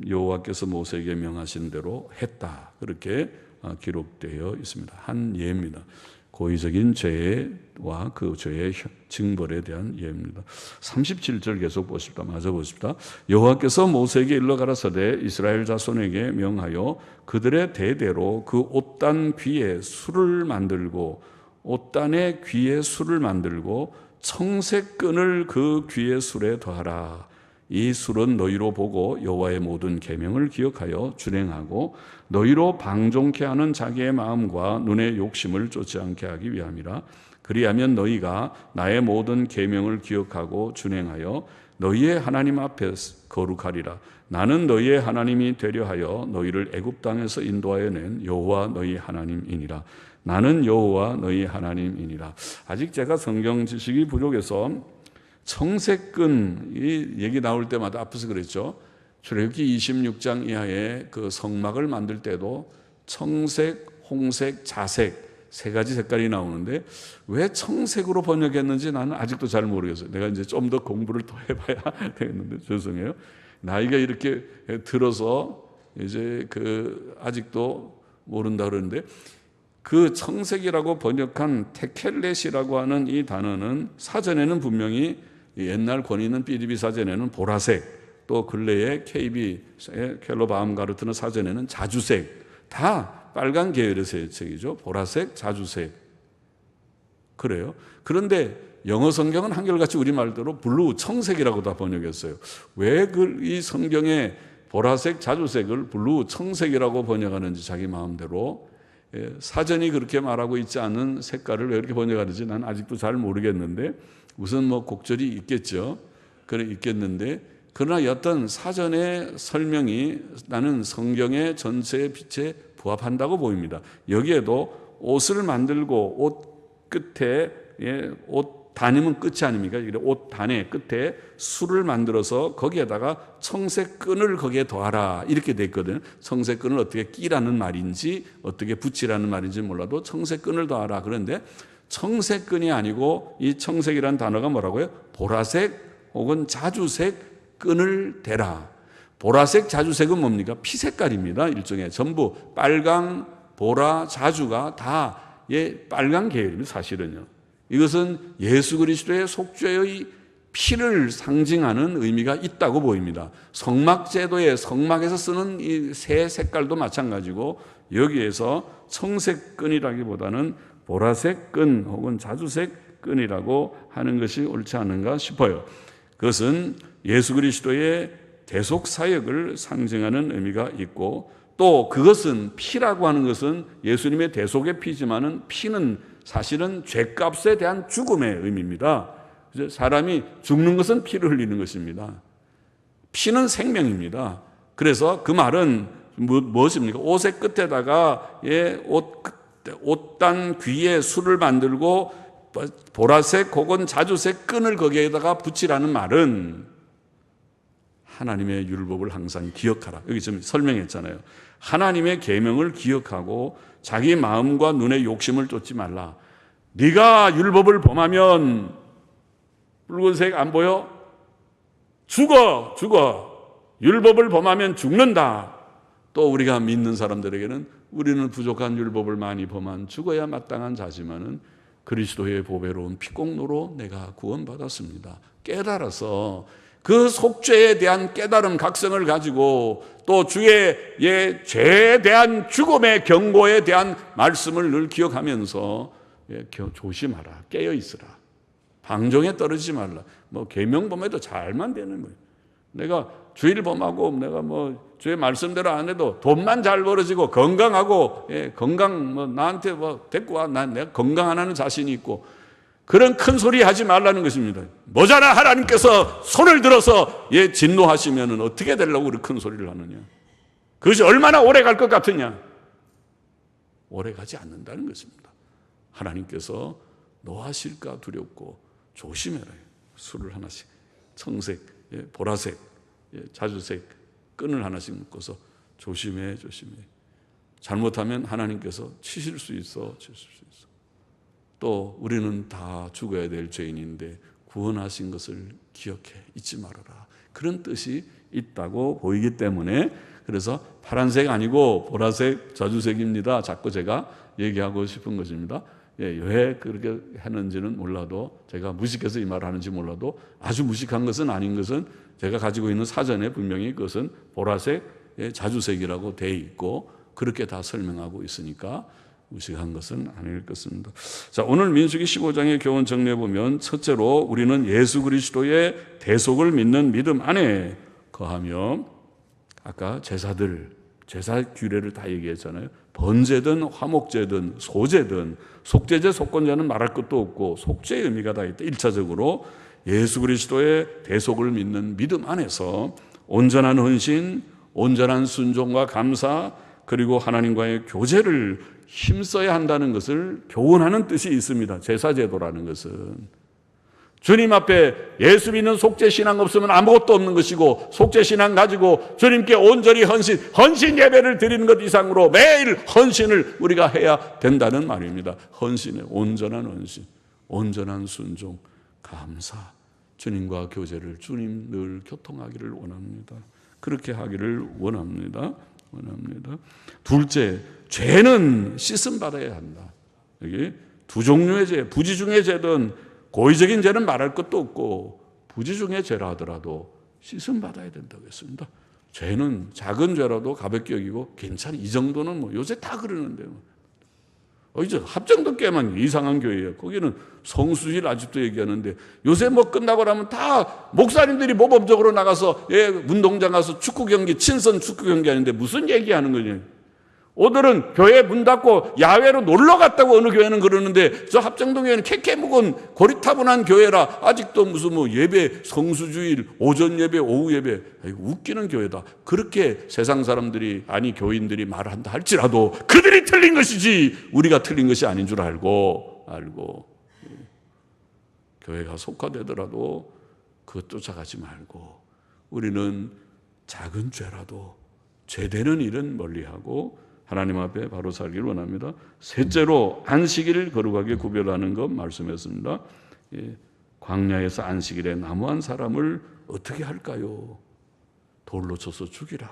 여호와께서 모세에게 명하신 대로 했다 그렇게 기록되어 있습니다. 한 예입니다. 고의적인 죄와 그 죄의 징벌에 대한 예입니다. 37절 계속 보십시다. 마저 보십시다. 여호와께서 모세에게 일러 가라사대 이스라엘 자손에게 명하여 그들의 대대로 그 옷단 귀에 술을 만들고 옷단의 귀에 술을 만들고 청색끈을 그 귀의 술에 더하라. 이 술은 너희로 보고 여호와의 모든 계명을 기억하여 준행하고 너희로 방종케 하는 자기의 마음과 눈의 욕심을 쫓지 않게 하기 위함이라. 그리하면 너희가 나의 모든 계명을 기억하고 준행하여 너희의 하나님 앞에 거룩하리라. 나는 너희의 하나님이 되려 하여 너희를 애굽 땅에서 인도하여 낸 여호와 너희 하나님이니라. 나는 여호와 너희 하나님이니라. 아직 제가 성경 지식이 부족해서 청색끈 이 얘기 나올 때마다 앞에서 그랬죠. 출애굽기 26장 이하의 그 성막을 만들 때도 청색, 홍색, 자색 세 가지 색깔이 나오는데 왜 청색으로 번역했는지 나는 아직도 잘 모르겠어요. 내가 이제 좀 더 공부를 더 해봐야 되겠는데 죄송해요. 나이가 이렇게 들어서 이제 아직도 모른다 그러는데 그 청색이라고 번역한 테켈렛이라고 하는 이 단어는 사전에는 분명히 옛날 권위 있는 BDB 사전에는 보라색, 또 근래의 KB의 켈로바움가르트는 사전에는 자주색, 다 빨간 계열의 색이죠. 보라색, 자주색. 그래요. 그런데 영어 성경은 한결같이 우리말대로 블루, 청색이라고 다 번역했어요. 왜 이 성경에 보라색, 자주색을 블루, 청색이라고 번역하는지 자기 마음대로 사전이 그렇게 말하고 있지 않은 색깔을 왜 이렇게 번역하는지 난 아직도 잘 모르겠는데 우선 뭐 곡절이 있겠죠. 그래 있겠는데 그러나 어떤 사전의 설명이 나는 성경의 전체의 빛에 부합한다고 보입니다. 여기에도 옷을 만들고 옷 끝에 옷 단이면 끝이 아닙니까? 옷 단의 끝에 술을 만들어서 거기에다가 청색끈을 거기에 더하라 이렇게 돼 있거든요. 청색끈을 어떻게 끼라는 말인지 어떻게 붙이라는 말인지 몰라도 청색끈을 더하라. 그런데 청색끈이 아니고 이 청색이라는 단어가 뭐라고요? 보라색 혹은 자주색 끈을 대라. 보라색, 자주색은 뭡니까? 피색깔입니다. 일종의 전부 빨강, 보라, 자주가 다 빨강 계열입니다. 사실은요. 이것은 예수 그리스도의 속죄의 피를 상징하는 의미가 있다고 보입니다. 성막제도의 성막에서 쓰는 이 새 색깔도 마찬가지고 여기에서 청색끈이라기보다는 보라색 끈 혹은 자주색 끈이라고 하는 것이 옳지 않은가 싶어요. 그것은 예수 그리스도의 대속 사역을 상징하는 의미가 있고 또 그것은 피라고 하는 것은 예수님의 대속의 피지만은 피는 사실은 죄값에 대한 죽음의 의미입니다. 사람이 죽는 것은 피를 흘리는 것입니다. 피는 생명입니다. 그래서 그 말은 무엇입니까? 옷의 끝에다가 옷단 귀에 술을 만들고 보라색 혹은 자주색 끈을 거기에다가 붙이라는 말은 하나님의 율법을 항상 기억하라. 여기 지금 설명했잖아요. 하나님의 계명을 기억하고 자기 마음과 눈의 욕심을 쫓지 말라. 네가 율법을 범하면 붉은색 안 보여? 죽어. 율법을 범하면 죽는다. 또 우리가 믿는 사람들에게는 우리는 부족한 율법을 많이 범한 죽어야 마땅한 자지만은 그리스도의 보배로운 피공로로 내가 구원받았습니다. 깨달아서 그 속죄에 대한 깨달음 각성을 가지고 또 주의 죄에 대한 죽음의 경고에 대한 말씀을 늘 기억하면서 조심하라. 깨어 있으라. 방종에 떨어지지 말라. 계명 범해도 잘만 되는 거예요. 내가 주일 범하고 내가 주의 말씀대로 안 해도 돈만 잘 벌어지고 건강하고 건강 나한테 데리고 와. 내가 건강 안 하는 자신이 있고 그런 큰 소리 하지 말라는 것입니다. 모자라 하나님께서 손을 들어서 진노하시면 어떻게 되려고 그렇게 큰 소리를 하느냐. 그것이 얼마나 오래 갈 것 같으냐. 오래 가지 않는다는 것입니다. 하나님께서 노하실까 두렵고 조심해라. 술을 하나씩 청색, 보라색, 자주색 끈을 하나씩 묶어서 조심해. 잘못하면 하나님께서 치실 수 있어. 또 우리는 다 죽어야 될 죄인인데 구원하신 것을 기억해 잊지 말아라. 그런 뜻이 있다고 보이기 때문에 그래서 파란색 아니고 보라색 자주색입니다. 자꾸 제가 얘기하고 싶은 것입니다. 왜 그렇게 했는지는 몰라도 제가 무식해서 이 말을 하는지 몰라도 아주 무식한 것은 아닌 것은 제가 가지고 있는 사전에 분명히 그것은 보라색 자주색이라고 돼 있고 그렇게 다 설명하고 있으니까 무식한 것은 아닐 것입니다. 자, 오늘 민수기 15장의 교훈 정리해 보면 첫째로 우리는 예수 그리스도의 대속을 믿는 믿음 안에 거하며 아까 제사들 제사 규례를 다 얘기했잖아요. 번제든 화목제든 소제든 속죄제 속건제는 말할 것도 없고 속죄의 의미가 다 있다. 1차적으로 예수 그리스도의 대속을 믿는 믿음 안에서 온전한 헌신, 온전한 순종과 감사 그리고 하나님과의 교제를 힘써야 한다는 것을 교훈하는 뜻이 있습니다. 제사제도라는 것은 주님 앞에 예수 믿는 속죄신앙 없으면 아무것도 없는 것이고 속죄신앙 가지고 주님께 온전히 헌신 예배를 드리는 것 이상으로 매일 헌신을 우리가 해야 된다는 말입니다. 헌신의 온전한 헌신, 온전한 순종, 감사, 주님과 교제를 주님 늘 교통하기를 원합니다. 그렇게 하기를 원합니다. 둘째, 죄는 씻음 받아야 한다. 여기 두 종류의 죄, 부지중의 죄든 고의적인 죄는 말할 것도 없고 부지중의 죄라 하더라도 씻음 받아야 된다고 했습니다. 죄는 작은 죄라도 가볍게 여기고 괜찮아. 이 정도는 요새 다 그러는데요. 이제 합정도 꽤만 이상한 교회예요. 거기는 성수일 아직도 얘기하는데 요새 끝나고 나면 다 목사님들이 모범적으로 나가서 운동장 가서 축구 경기, 친선 축구 경기 하는데 무슨 얘기하는 거냐. 오늘은 교회 문 닫고 야외로 놀러 갔다고 어느 교회는 그러는데 저 합정동 교회는 캐캐묵은 고리타분한 교회라 아직도 무슨 뭐 예배 성수주일 오전 예배 오후 예배 웃기는 교회다. 그렇게 세상 사람들이 아니 교인들이 말한다 할지라도 그들이 틀린 것이지 우리가 틀린 것이 아닌 줄 알고 교회가 속화되더라도 그것 쫓아가지 말고 우리는 작은 죄라도 죄되는 일은 멀리하고 하나님 앞에 바로 살기를 원합니다. 셋째로 안식일을 거룩하게 구별하는 것 말씀했습니다. 광야에서 안식일에 나무한 사람을 어떻게 할까요? 돌로 쳐서 죽이라.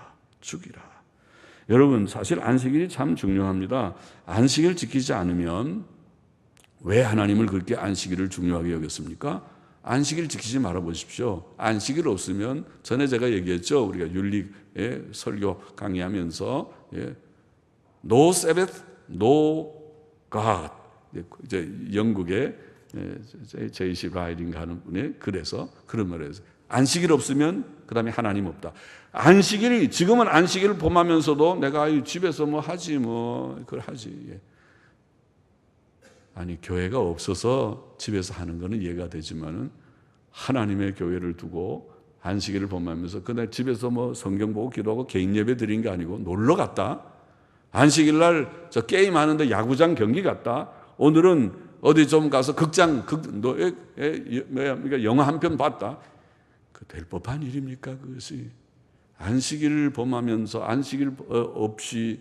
여러분 사실 안식일이 참 중요합니다. 안식일 지키지 않으면 왜 하나님을 그렇게 안식일을 중요하게 여겼습니까? 안식일 지키지 말아 보십시오. 안식일 없으면 전에 제가 얘기했죠. 우리가 윤리의 설교 강의하면서 No Sabbath, no God. 이제 영국의 J.C. 라일인가 하는 분이 그래서 그런 말을 해서 안식일 없으면 그 다음에 하나님 없다. 안식일이 지금은 안식일을 범하면서도 내가 집에서 뭐 하지 뭐 그걸 하지. 아니 교회가 없어서 집에서 하는 거는 이해가 되지만은 하나님의 교회를 두고 안식일을 범하면서 그날 집에서 뭐 성경 보고 기도하고 개인 예배 드린 게 아니고 놀러 갔다. 안식일 날 저 게임 하는데 야구장 경기 갔다. 오늘은 어디 좀 가서 영화 한 편 봤다. 그 될 법한 일입니까 그것이? 안식일을 범하면서 안식일 없이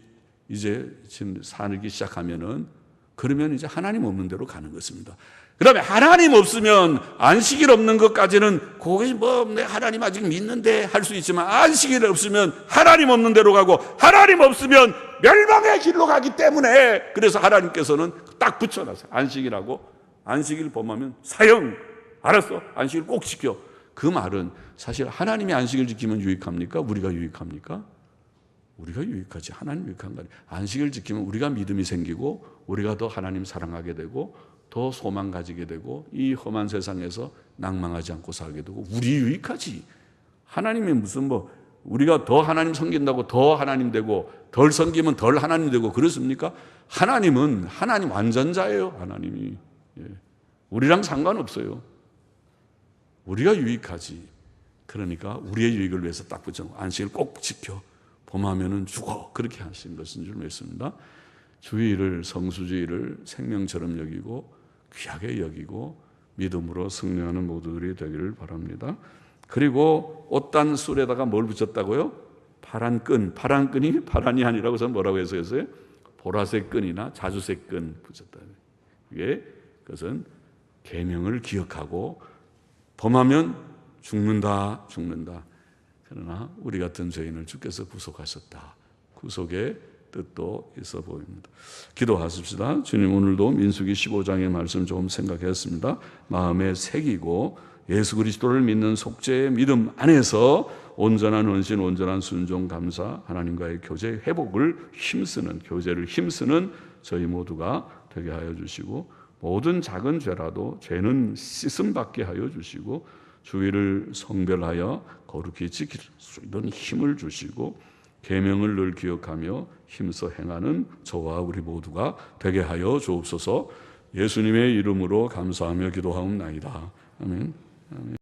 이제 지금 살기 시작하면은 그러면 이제 하나님 없는 대로 가는 것입니다. 그 다음에 하나님 없으면 안식일 없는 것까지는 그게 뭐 하나님 아직 믿는데 할 수 있지만 안식일 없으면 하나님 없는 대로 가고 하나님 없으면 멸망의 길로 가기 때문에 그래서 하나님께서는 딱 붙여놨어요. 안식일하고 안식일 범하면 사형. 알았어. 안식일 꼭 지켜. 그 말은 사실 하나님이 안식일 지키면 유익합니까? 우리가 유익합니까? 우리가 유익하지. 하나님 유익한 거 아니에요. 안식일 지키면 우리가 믿음이 생기고 우리가 더 하나님 사랑하게 되고 더 소망 가지게 되고 이 험한 세상에서 낭망하지 않고 살게 되고 우리 유익하지. 하나님이 무슨 뭐 우리가 더 하나님 섬긴다고 더 하나님 되고 덜 섬기면 덜 하나님 되고 그렇습니까? 하나님은 하나님 완전자예요. 하나님이 우리랑 상관없어요. 우리가 유익하지. 그러니까 우리의 유익을 위해서 딱 붙여 안식일 꼭 지켜. 범하면은 죽어. 그렇게 하신 것인 줄 믿습니다. 주일을 성수주일을 생명처럼 여기고 귀하게 여기고 믿음으로 승리하는 모두들이 되기를 바랍니다. 그리고 옷단 술에다가 뭘 붙였다고요? 파란 끈. 파란 끈이 파란이 아니라고 저는 뭐라고 해석했어요? 보라색 끈이나 자주색 끈 붙였다. 이게 그것은 계명을 기억하고 범하면 죽는다. 그러나 우리 같은 죄인을 주께서 구속하셨다. 구속의 뜻도 있어 보입니다. 기도하십시다. 주님 오늘도 민수기 15장의 말씀 좀 생각했습니다. 마음에 새기고 예수 그리스도를 믿는 속죄의 믿음 안에서 온전한 헌신, 온전한 순종, 감사, 하나님과의 교제 회복을 힘쓰는 교제를 힘쓰는 저희 모두가 되게 하여 주시고 모든 작은 죄라도 죄는 씻음 받게 하여 주시고 주의를 성별하여 거룩히 지킬 수 있는 힘을 주시고 계명을 늘 기억하며 힘써 행하는 저와 우리 모두가 되게 하여 주옵소서. 예수님의 이름으로 감사하며 기도하옵나이다. 아멘.